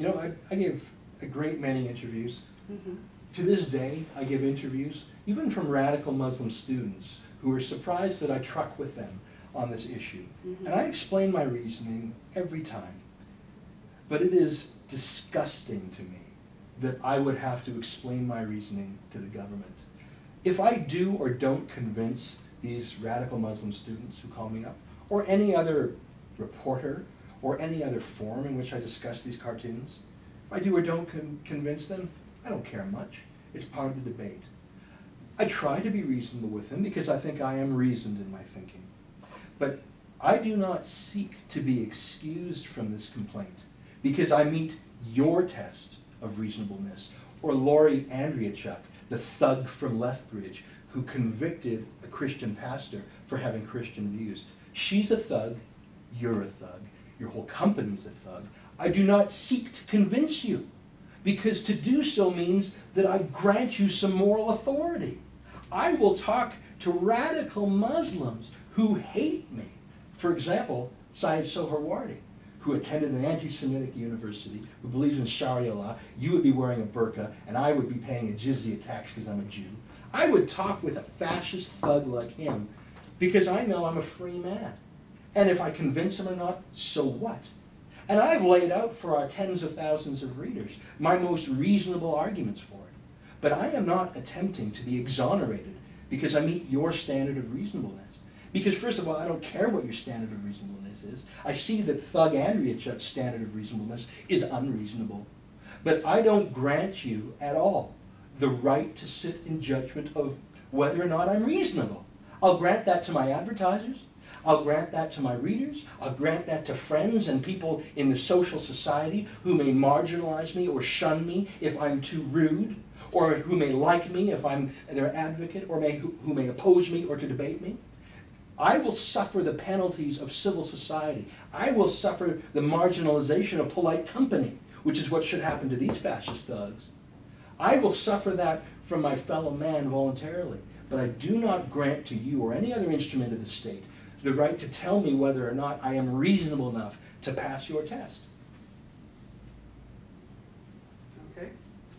You know, I give a great many interviews. Mm-hmm. To this day, I give interviews, even from radical Muslim students who are surprised that I truck with them on this issue. Mm-hmm. And I explain my reasoning every time. But it is disgusting to me that I would have to explain my reasoning to the government. If I do or don't convince these radical Muslim students who call me up, or any other reporter, or any other forum in which I discuss these cartoons, if I do or don't convince them, I don't care much. It's part of the debate. I try to be reasonable with them because I think I am reasoned in my thinking. But I do not seek to be excused from this complaint because I meet your test of reasonableness, or Laurie Andriachuk, the thug from Lethbridge, who convicted a Christian pastor for having Christian views. She's a thug, you're a thug, your whole company's a thug. I do not seek to convince you, because to do so means that I grant you some moral authority. I will talk to radical Muslims who hate me. For example, Syed Sohrawardi, who attended an anti-Semitic university, who believes in Sharia law. You would be wearing a burqa, and I would be paying a jizya tax because I'm a Jew. I would talk with a fascist thug like him because I know I'm a free man. And if I convince him or not, so what? And I've laid out for our tens of thousands of readers my most reasonable arguments for it. But I am not attempting to be exonerated because I meet your standard of reasonableness. Because first of all, I don't care what your standard of reasonableness is. I see that Thug Andriachuk's standard of reasonableness is unreasonable. But I don't grant you at all the right to sit in judgment of whether or not I'm reasonable. I'll grant that to my advertisers. I'll grant that to my readers. I'll grant that to friends and people in the social society who may marginalize me or shun me if I'm too rude, or who may like me if I'm their advocate, or who may oppose me or to debate me. I will suffer the penalties of civil society. I will suffer the marginalization of polite company, which is what should happen to these fascist thugs. I will suffer that from my fellow man voluntarily, but I do not grant to you or any other instrument of the state the right to tell me whether or not I am reasonable enough to pass your test.